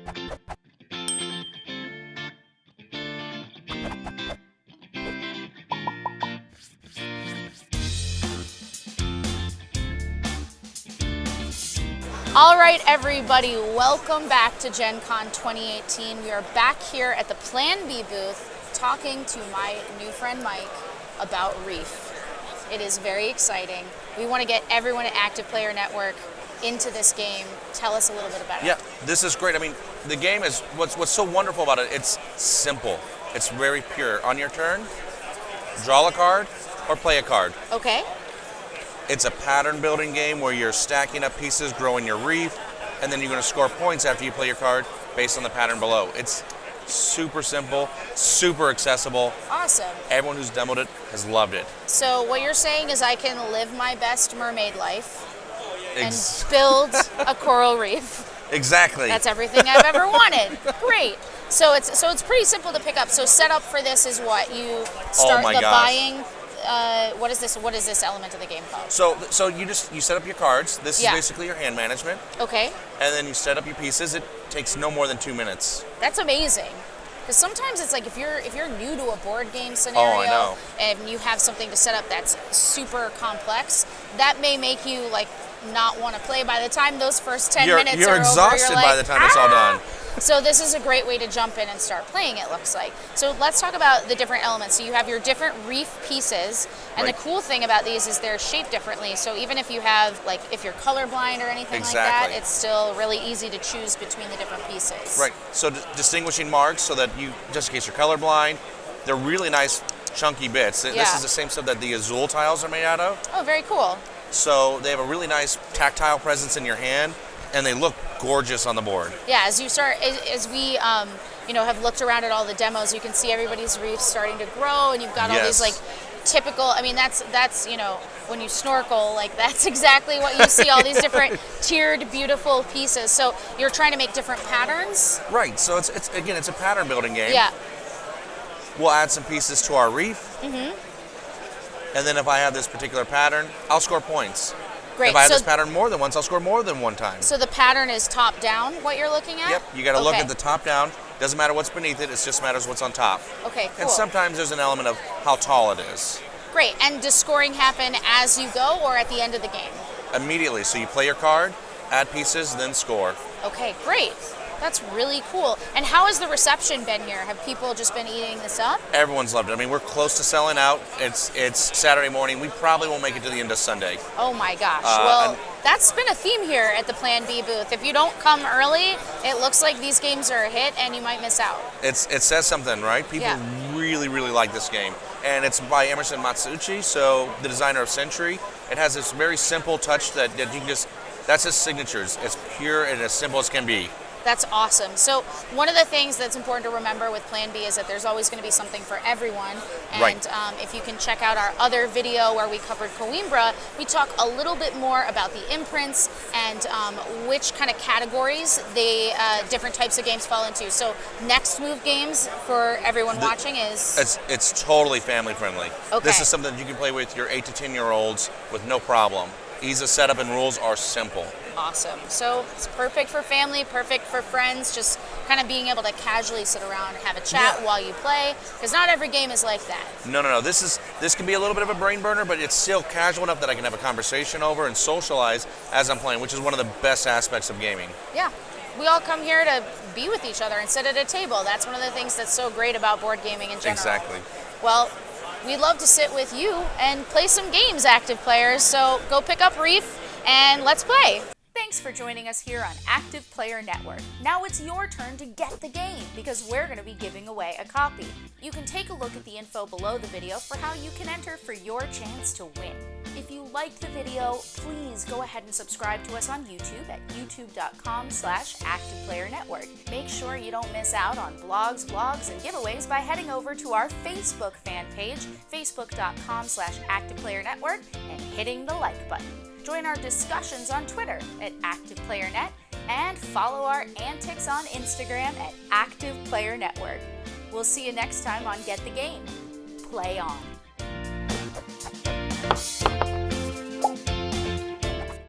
All right, everybody, welcome back to Gen Con 2018. We are back here at the Plan B booth talking to my new friend Mike about Reef. It is very exciting. We want to get everyone at Active Player Network into this game. Tell us a little bit about it. Yeah, this is great. I mean, the game is, what's so wonderful about it, it's simple. It's very pure. On your turn, draw a card or play a card. Okay. It's a pattern building game where you're stacking up pieces, growing your reef, and then you're going to score points after you play your card based on the pattern below. It's super simple, super accessible. Awesome. Everyone who's demoed it has loved it. So what you're saying is I can live my best mermaid life and build a coral reef. Exactly. That's everything I've ever wanted. Great. So it's pretty simple to pick up. So setup for this is what? You start buying. What is this element of the game called? So you set up your cards. This is basically your hand management. Okay. And then you set up your pieces. It takes no more than 2 minutes. That's amazing. Because sometimes it's like if you're new to a board game scenario and you have something to set up that's super complex, that may make you like not want to play by the time those first 10 minutes you're are exhausted over. You're like, by the time it's all done. So this is a great way to jump in and start playing, it looks like. So let's talk about the different elements. So you have your different reef pieces, and the cool thing about these is they're shaped differently. So even if you have, like, if you're colorblind or anything like that, it's still really easy to choose between the different pieces. Right. So distinguishing marks so that you, just in case you're colorblind, they're really nice chunky bits. This is the same stuff that the Azul tiles are made out of. Oh, very cool. So they have a really nice tactile presence in your hand, and they look gorgeous on the board. Yeah, as we have looked around at all the demos, you can see everybody's reefs starting to grow, and you've got all these like typical. I mean, that's when you snorkel, like that's exactly what you see. All these different tiered, beautiful pieces. So you're trying to make different patterns. Right. So it's a pattern building game. Yeah. We'll add some pieces to our reef. Mm-hmm. And then if I have this particular pattern, I'll score points. Great. If I have this pattern more than once, I'll score more than one time. So the pattern is top down, what you're looking at? Yep. You got to look at the top down. Doesn't matter what's beneath it. It just matters what's on top. Okay, cool. And sometimes there's an element of how tall it is. Great. And does scoring happen as you go or at the end of the game? Immediately. So you play your card, add pieces, then score. Okay, great. That's really cool. And how has the reception been here? Have people just been eating this up? Everyone's loved it. I mean, we're close to selling out. It's Saturday morning. We probably won't make it to the end of Sunday. Oh my gosh. Well, that's been a theme here at the Plan B booth. If you don't come early, it looks like these games are a hit and you might miss out. It says something, right? People really, really like this game. And it's by Emerson Matsuuchi, so the designer of Century. It has this very simple touch that you can that's his signatures. It's pure and as simple as can be. That's awesome. So one of the things that's important to remember with Plan B is that there's always going to be something for everyone. And if you can check out our other video where we covered Coimbra, we talk a little bit more about the imprints and which kind of categories the different types of games fall into. So next move games for everyone watching is... It's totally family friendly. Okay. This is something that you can play with your 8 to 10-year-olds with no problem. Ease of setup and rules are simple. Awesome. So it's perfect for family, perfect for friends, just kind of being able to casually sit around and have a chat while you play, because not every game is like that. No. This can be a little bit of a brain burner, but it's still casual enough that I can have a conversation over and socialize as I'm playing, which is one of the best aspects of gaming. Yeah. We all come here to be with each other and sit at a table. That's one of the things that's so great about board gaming in general. Exactly. Well, we'd love to sit with you and play some games, active players, so go pick up Reef and let's play. Thanks for joining us here on Active Player Network. Now it's your turn to get the game because we're going to be giving away a copy. You can take a look at the info below the video for how you can enter for your chance to win. If you liked the video, please go ahead and subscribe to us on YouTube at youtube.com/ActivePlayerNetwork. Make sure you don't miss out on blogs, vlogs, and giveaways by heading over to our Facebook fan page, facebook.com/ActivePlayerNetwork, and hitting the like button. Join our discussions on Twitter at ActivePlayerNet and follow our antics on Instagram at ActivePlayerNetwork. We'll see you next time on Get the Game. Play on.